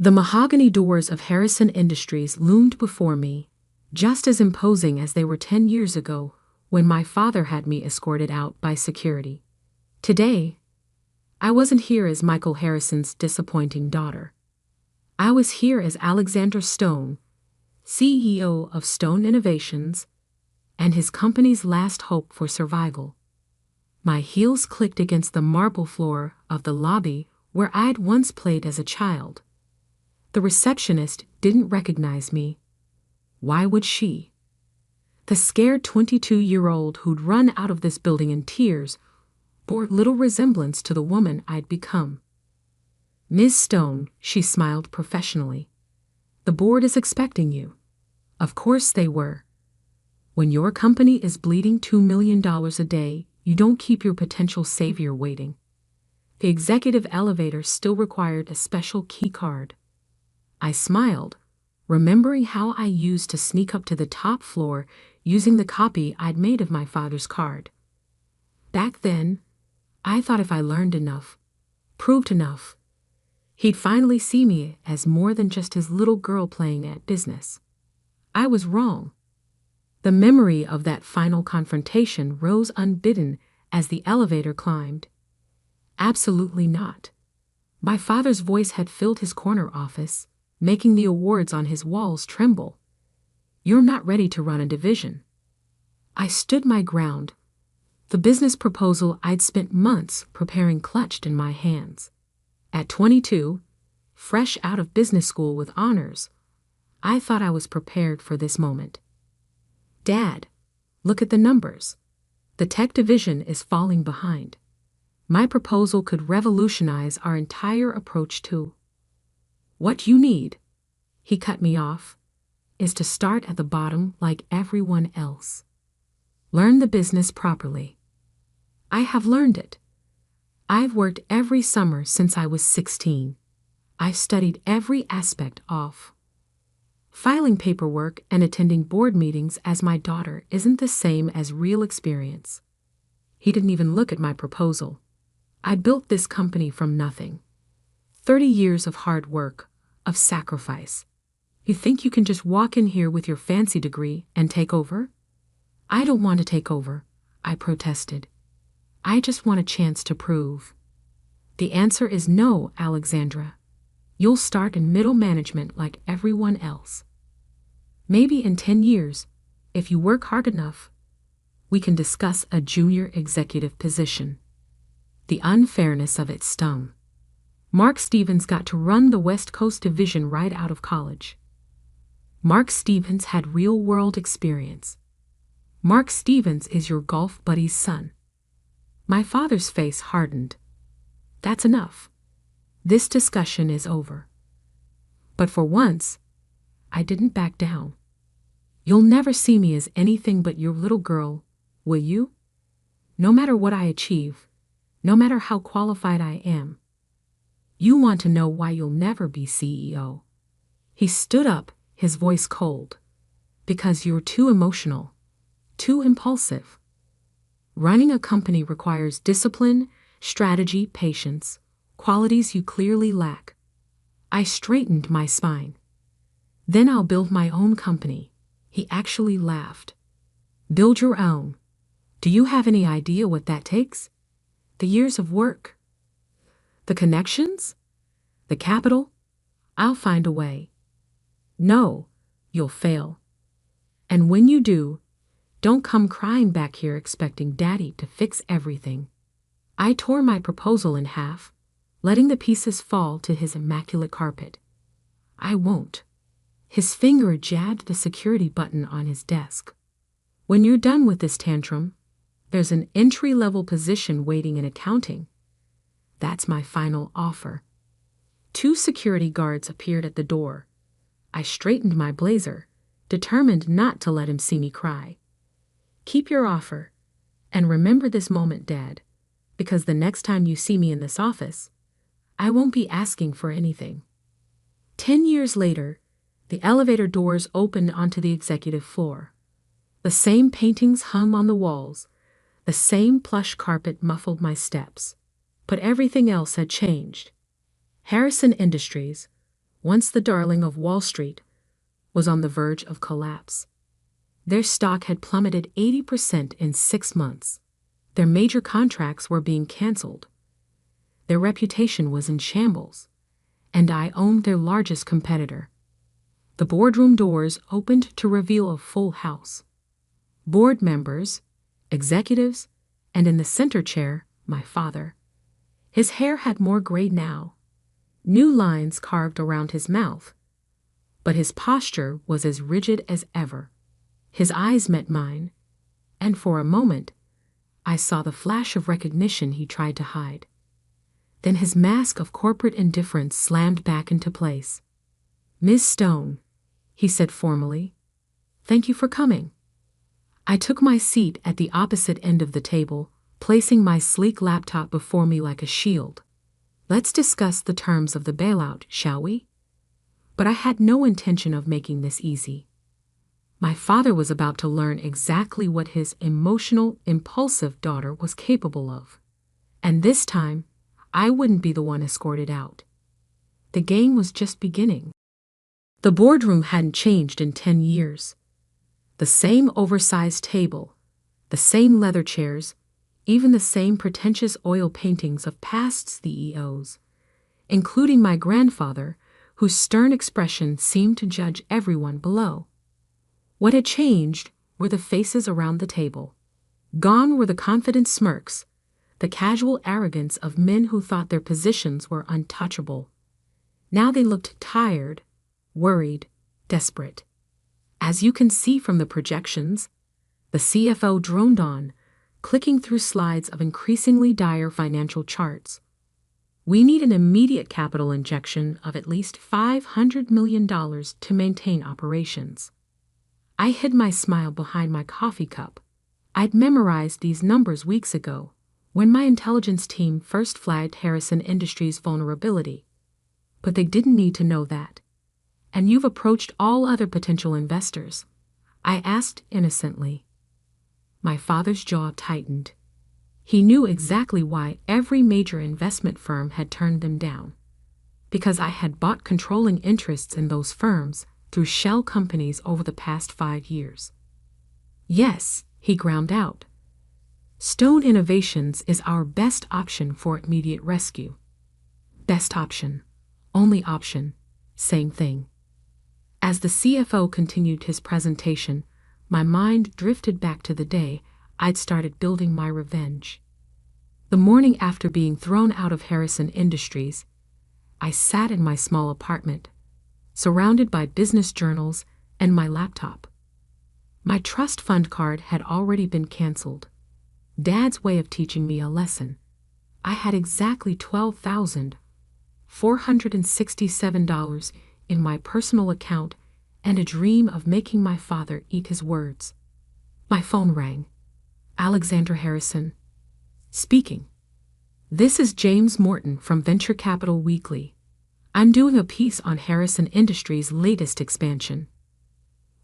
The mahogany doors of Harrison Industries loomed before me, just as imposing as they were 10 years ago when my father had me escorted out by security. Today, I wasn't here as Michael Harrison's disappointing daughter. I was here as Alexandra Stone, CEO of Stone Innovations, and his company's last hope for survival. My heels clicked against the marble floor of the lobby where I'd once played as a child. The receptionist didn't recognize me. Why would she? The scared 22-year-old who'd run out of this building in tears bore little resemblance to the woman I'd become. "Ms. Stone," she smiled professionally. "The board is expecting you." Of course they were. When your company is bleeding $2 million a day, you don't keep your potential savior waiting. The executive elevator still required a special key card. I smiled, remembering how I used to sneak up to the top floor using the copy I'd made of my father's card. Back then, I thought if I learned enough, proved enough, he'd finally see me as more than just his little girl playing at business. I was wrong. The memory of that final confrontation rose unbidden as the elevator climbed. Absolutely not. My father's voice had filled his corner office, making the awards on his walls tremble. "You're not ready to run a division." I stood my ground. The business proposal I'd spent months preparing clutched in my hands. At 22, fresh out of business school with honors, I thought I was prepared for this moment. "Dad, look at the numbers. The tech division is falling behind. My proposal could revolutionize our entire approach to—" "What you need," he cut me off, "is to start at the bottom like everyone else. Learn the business properly." I have learned it. I've worked every summer since I was 16. I've studied every aspect of filing paperwork and attending board meetings as my daughter isn't the same as real experience. He didn't even look at my proposal. I'd built this company from nothing. 30 years of hard work, of sacrifice. You think you can just walk in here with your fancy degree and take over? I don't want to take over, I protested. I just want a chance to prove. The answer is no, Alexandra. You'll start in middle management like everyone else. Maybe in 10 years, if you work hard enough, we can discuss a junior executive position. The unfairness of it stung. Mark Stevens got to run the West Coast division right out of college. Mark Stevens had real-world experience. Mark Stevens is your golf buddy's son. My father's face hardened. That's enough. This discussion is over. But for once, I didn't back down. You'll never see me as anything but your little girl, will you? No matter what I achieve, no matter how qualified I am, you want to know why you'll never be CEO. He stood up, his voice cold. Because you're too emotional, too impulsive. Running a company requires discipline, strategy, patience, qualities you clearly lack. I straightened my spine. Then I'll build my own company. He actually laughed. Build your own. Do you have any idea what that takes? The years of work. The connections? The capital? I'll find a way. No, you'll fail. And when you do, don't come crying back here expecting Daddy to fix everything. I tore my proposal in half, letting the pieces fall to his immaculate carpet. I won't. His finger jabbed the security button on his desk. When you're done with this tantrum, there's an entry-level position waiting in accounting. That's my final offer. 2 security guards appeared at the door. I straightened my blazer, determined not to let him see me cry. Keep your offer, and remember this moment, Dad, because the next time you see me in this office, I won't be asking for anything. 10 years later, the elevator doors opened onto the executive floor. The same paintings hung on the walls, the same plush carpet muffled my steps, but everything else had changed. Harrison Industries, once the darling of Wall Street, was on the verge of collapse. Their stock had plummeted 80% in 6 months. Their major contracts were being canceled. Their reputation was in shambles, and I owned their largest competitor. The boardroom doors opened to reveal a full house. Board members, executives, and in the center chair, my father. His hair had more gray now, new lines carved around his mouth, but his posture was as rigid as ever. His eyes met mine, and for a moment, I saw the flash of recognition he tried to hide. Then his mask of corporate indifference slammed back into place. "Miss Stone," he said formally, "thank you for coming." I took my seat at the opposite end of the table, placing my sleek laptop before me like a shield. "Let's discuss the terms of the bailout, shall we?" But I had no intention of making this easy. My father was about to learn exactly what his emotional, impulsive daughter was capable of. And this time, I wouldn't be the one escorted out. The game was just beginning. The boardroom hadn't changed in 10 years. The same oversized table, the same leather chairs, even the same pretentious oil paintings of past CEOs, including my grandfather, whose stern expression seemed to judge everyone below. What had changed were the faces around the table. Gone were the confident smirks, the casual arrogance of men who thought their positions were untouchable. Now they looked tired, worried, desperate. As you can see from the projections, the CFO droned on, clicking through slides of increasingly dire financial charts. "We need an immediate capital injection of at least $500 million to maintain operations." I hid my smile behind my coffee cup. I'd memorized these numbers weeks ago, when my intelligence team first flagged Harrison Industries' vulnerability. But they didn't need to know that. "And you've approached all other potential investors?" I asked innocently. My father's jaw tightened. He knew exactly why every major investment firm had turned them down. Because I had bought controlling interests in those firms through shell companies over the past 5 years. "Yes," he ground out. "Stone Innovations is our best option for immediate rescue." Best option. Only option. Same thing. As the CFO continued his presentation, my mind drifted back to the day I'd started building my revenge. The morning after being thrown out of Harrison Industries, I sat in my small apartment, surrounded by business journals and my laptop. My trust fund card had already been canceled. Dad's way of teaching me a lesson. I had exactly $12,467 in my personal account and a dream of making my father eat his words. My phone rang. "Alexandra Harrison speaking. This is James Morton from Venture Capital Weekly. I'm doing a piece on Harrison Industries' latest expansion.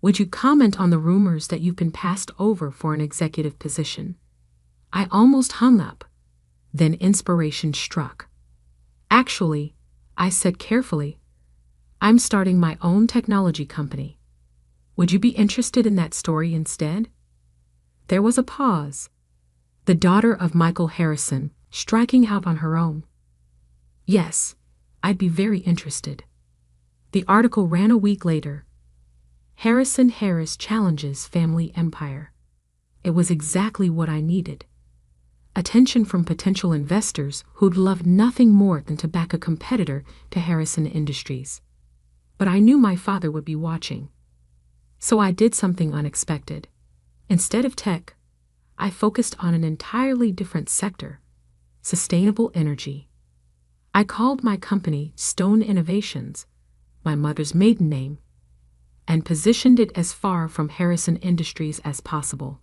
Would you comment on the rumors that you've been passed over for an executive position?" I almost hung up. Then inspiration struck. "Actually," I said carefully, "I'm starting my own technology company. Would you be interested in that story instead?" There was a pause. The daughter of Michael Harrison, striking out on her own. "Yes, I'd be very interested." The article ran a week later. Harrison Harris challenges family empire. It was exactly what I needed. Attention from potential investors who'd love nothing more than to back a competitor to Harrison Industries. But I knew my father would be watching. So I did something unexpected. Instead of tech, I focused on an entirely different sector: sustainable energy. I called my company Stone Innovations, my mother's maiden name, and positioned it as far from Harrison Industries as possible.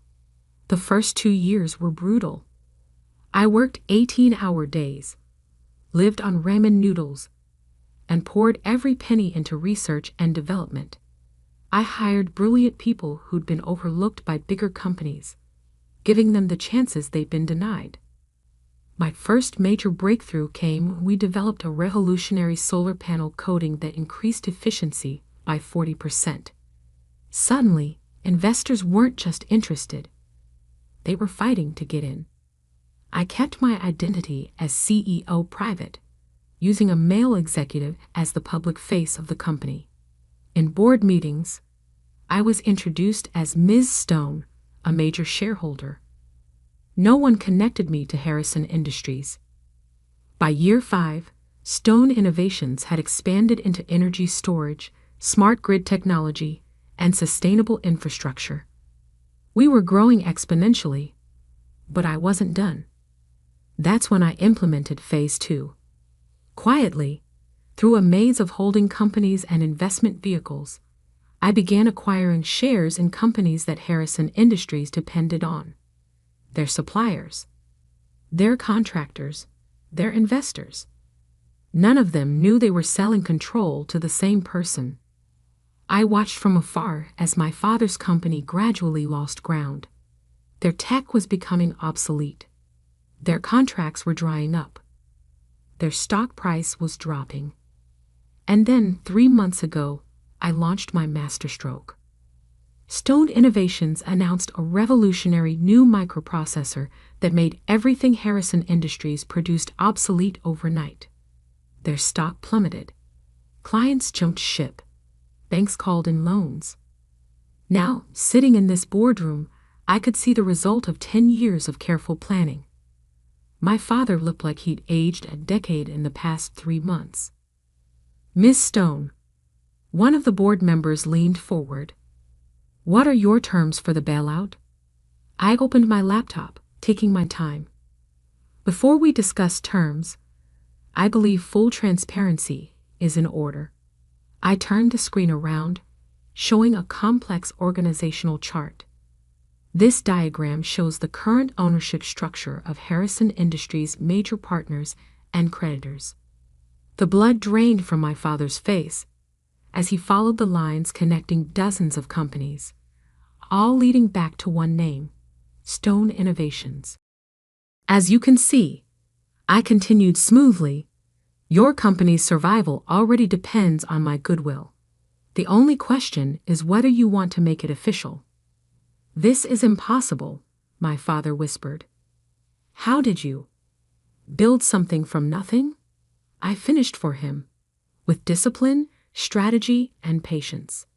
The first 2 years were brutal. I worked 18-hour days, lived on ramen noodles, and poured every penny into research and development. I hired brilliant people who'd been overlooked by bigger companies, giving them the chances they'd been denied. My first major breakthrough came when we developed a revolutionary solar panel coating that increased efficiency by 40%. Suddenly, investors weren't just interested. They were fighting to get in. I kept my identity as CEO private, using a male executive as the public face of the company. In board meetings, I was introduced as Ms. Stone, a major shareholder. No one connected me to Harrison Industries. By year 5, Stone Innovations had expanded into energy storage, smart grid technology, and sustainable infrastructure. We were growing exponentially, but I wasn't done. That's when I implemented Phase 2. Quietly, through a maze of holding companies and investment vehicles, I began acquiring shares in companies that Harrison Industries depended on. Their suppliers, their contractors, their investors. None of them knew they were selling control to the same person. I watched from afar as my father's company gradually lost ground. Their tech was becoming obsolete. Their contracts were drying up. Their stock price was dropping. And then, 3 months ago, I launched my masterstroke. Stone Innovations announced a revolutionary new microprocessor that made everything Harrison Industries produced obsolete overnight. Their stock plummeted. Clients jumped ship. Banks called in loans. Now, sitting in this boardroom, I could see the result of 10 years of careful planning. My father looked like he'd aged a decade in the past 3 months. Miss Stone, one of the board members leaned forward. What are your terms for the bailout? I opened my laptop, taking my time. Before we discuss terms, I believe full transparency is in order. I turned the screen around, showing a complex organizational chart. This diagram shows the current ownership structure of Harrison Industries' major partners and creditors. The blood drained from my father's face as he followed the lines connecting dozens of companies, all leading back to one name, Stone Innovations. As you can see, I continued smoothly, your company's survival already depends on my goodwill. The only question is whether you want to make it official. This is impossible, my father whispered. How did you build something from nothing? I finished for him, with discipline, strategy, and patience,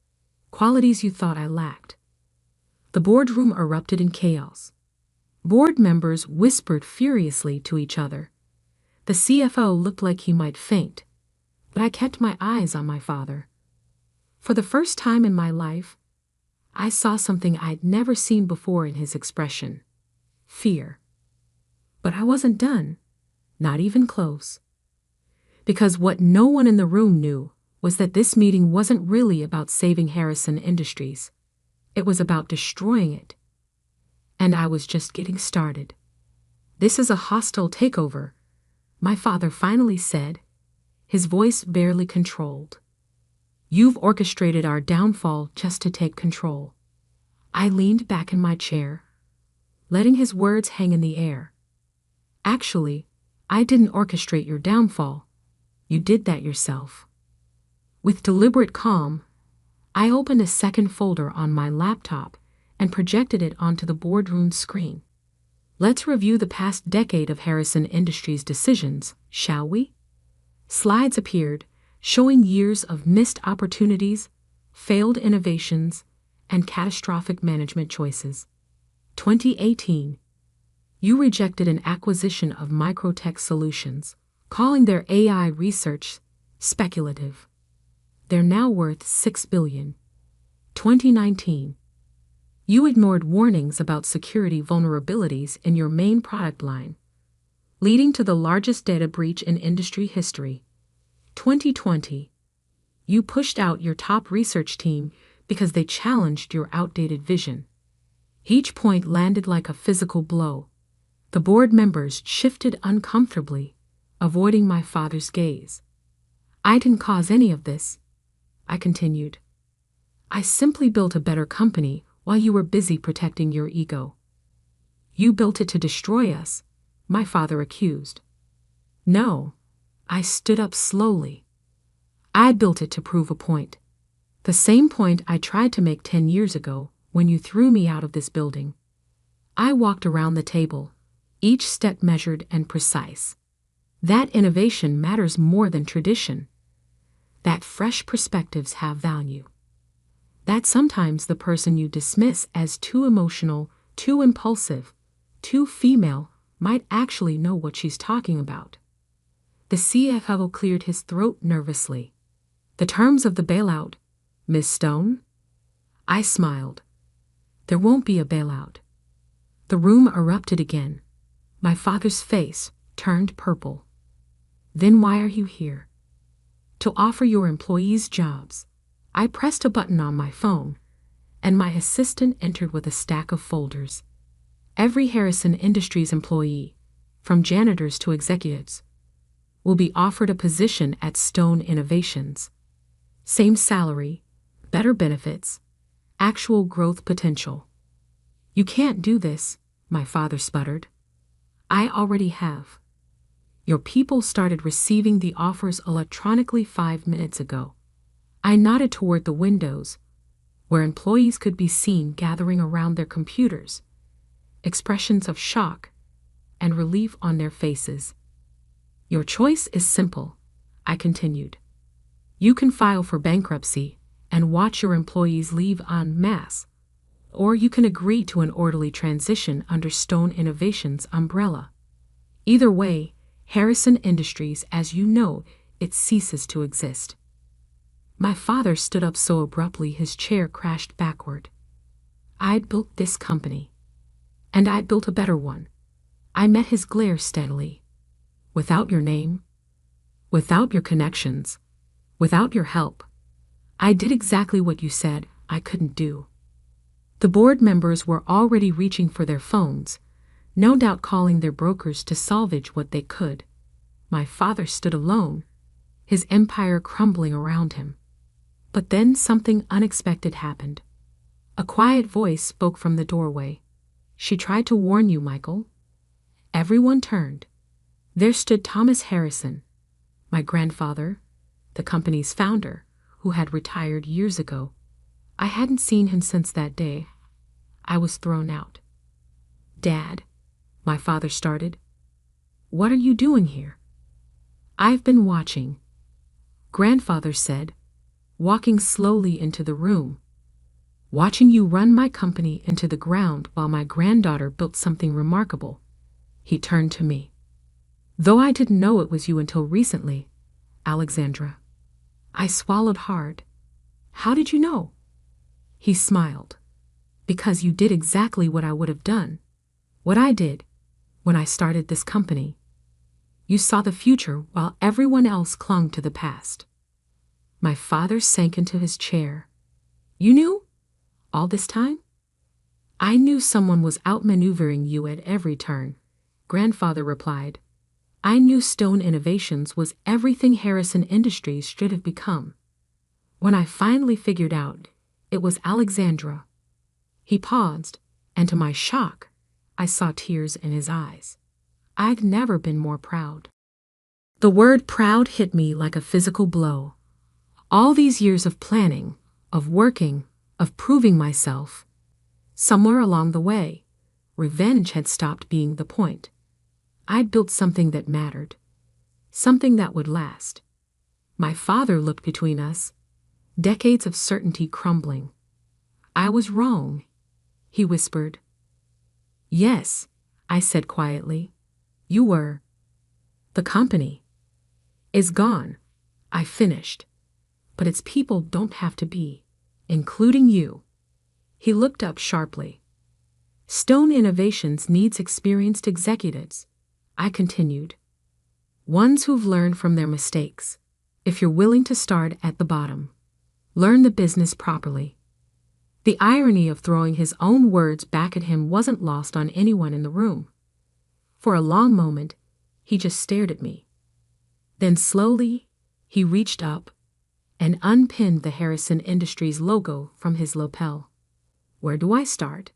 qualities you thought I lacked. The boardroom erupted in chaos. Board members whispered furiously to each other. The CFO looked like he might faint, but I kept my eyes on my father. For the first time in my life, I saw something I'd never seen before in his expression: fear. But I wasn't done, not even close. Because what no one in the room knew was that this meeting wasn't really about saving Harrison Industries. It was about destroying it. And I was just getting started. This is a hostile takeover, my father finally said, his voice barely controlled. You've orchestrated our downfall just to take control. I leaned back in my chair, letting his words hang in the air. Actually, I didn't orchestrate your downfall. You did that yourself. With deliberate calm, I opened a second folder on my laptop and projected it onto the boardroom screen. Let's review the past decade of Harrison Industries' decisions, shall we? Slides appeared, showing years of missed opportunities, failed innovations, and catastrophic management choices. 2018. You rejected an acquisition of Microtech Solutions, calling their AI research speculative. They're now worth $6 billion. 2019. You ignored warnings about security vulnerabilities in your main product line, leading to the largest data breach in industry history. 2020. You pushed out your top research team because they challenged your outdated vision. Each point landed like a physical blow. The board members shifted uncomfortably, avoiding my father's gaze. I didn't cause any of this, I continued. I simply built a better company while you were busy protecting your ego. You built it to destroy us, my father accused. No. I stood up slowly. I built it to prove a point. The same point I tried to make 10 years ago when you threw me out of this building. I walked around the table, each step measured and precise. That innovation matters more than tradition. That fresh perspectives have value. That sometimes the person you dismiss as too emotional, too impulsive, too female might actually know what she's talking about. The CFO cleared his throat nervously. The terms of the bailout, Miss Stone? I smiled. There won't be a bailout. The room erupted again. My father's face turned purple. Then why are you here? To offer your employees jobs. I pressed a button on my phone, and my assistant entered with a stack of folders. Every Harrison Industries employee, from janitors to executives, will be offered a position at Stone Innovations. Same salary, better benefits, actual growth potential. You can't do this, my father sputtered. I already have. Your people started receiving the offers electronically 5 minutes ago. I nodded toward the windows, where employees could be seen gathering around their computers, expressions of shock and relief on their faces. Your choice is simple, I continued. You can file for bankruptcy and watch your employees leave en masse, or you can agree to an orderly transition under Stone Innovations' umbrella. Either way, Harrison Industries, as you know, it ceases to exist. My father stood up so abruptly his chair crashed backward. I'd built this company. And I'd built a better one. I met his glare steadily. Without your name, without your connections, without your help, I did exactly what you said I couldn't do. The board members were already reaching for their phones, no doubt calling their brokers to salvage what they could. My father stood alone, his empire crumbling around him. But then something unexpected happened. A quiet voice spoke from the doorway. She tried to warn you, Michael. Everyone turned. There stood Thomas Harrison, my grandfather, the company's founder, who had retired years ago. I hadn't seen him since that day. I was thrown out. Dad, my father started. What are you doing here? I've been watching, grandfather said, walking slowly into the room. Watching you run my company into the ground while my granddaughter built something remarkable. He turned to me. Though I didn't know it was you until recently, Alexandra. I swallowed hard. How did you know? He smiled. Because you did exactly what I would have done. What I did when I started this company. You saw the future while everyone else clung to the past. My father sank into his chair. You knew? All this time? I knew someone was outmaneuvering you at every turn, grandfather replied. I knew Stone Innovations was everything Harrison Industries should have become. When I finally figured out, it was Alexandra. He paused, and to my shock, I saw tears in his eyes. I'd never been more proud. The word proud hit me like a physical blow. All these years of planning, of working, of proving myself. Somewhere along the way, revenge had stopped being the point. I'd built something that mattered, something that would last. My father looked between us, decades of certainty crumbling. I was wrong, he whispered. Yes, I said quietly. You were. The company is gone, I finished. But its people don't have to be, including you. He looked up sharply. Stone Innovations needs experienced executives, I continued. Ones who've learned from their mistakes. If you're willing to start at the bottom, learn the business properly. The irony of throwing his own words back at him wasn't lost on anyone in the room. For a long moment, he just stared at me. Then slowly, he reached up and unpinned the Harrison Industries logo from his lapel. Where do I start?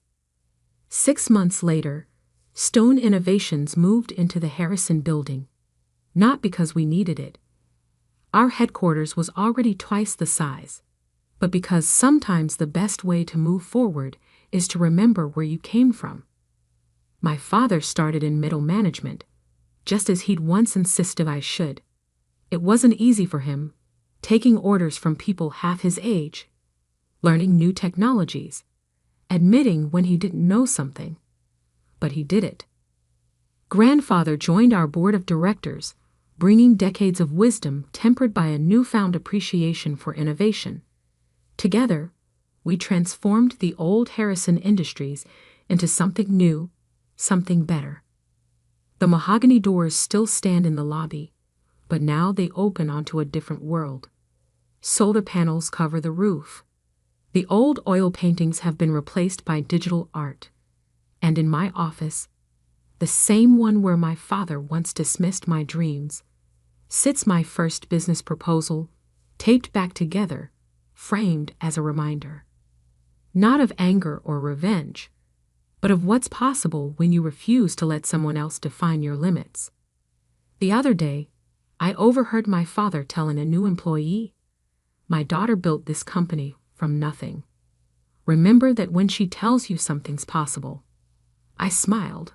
6 months later, Stone Innovations moved into the Harrison building, not because we needed it. Our headquarters was already twice the size, but because sometimes the best way to move forward is to remember where you came from. My father started in middle management, just as he'd once insisted I should. It wasn't easy for him, taking orders from people half his age, learning new technologies, admitting when he didn't know something. But he did it. Grandfather joined our board of directors, bringing decades of wisdom tempered by a newfound appreciation for innovation. Together, we transformed the old Harrison Industries into something new, something better. The mahogany doors still stand in the lobby, but now they open onto a different world. Solar panels cover the roof. The old oil paintings have been replaced by digital art. And in my office, the same one where my father once dismissed my dreams, sits my first business proposal, taped back together, framed as a reminder. Not of anger or revenge, but of what's possible when you refuse to let someone else define your limits. The other day, I overheard my father telling a new employee, "My daughter built this company from nothing. Remember that when she tells you something's possible." I smiled,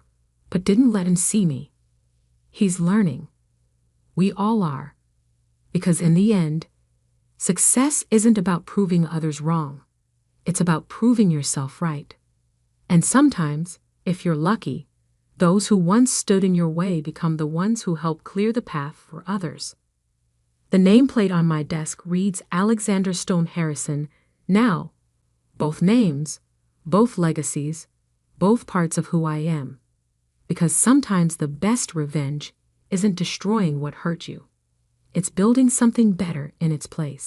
but didn't let him see me. He's learning. We all are. Because in the end, success isn't about proving others wrong. It's about proving yourself right. And sometimes, if you're lucky, those who once stood in your way become the ones who help clear the path for others. The nameplate on my desk reads Alexander Stone Harrison, now. Both names, both legacies, both parts of who I am. Because sometimes the best revenge isn't destroying what hurt you. It's building something better in its place.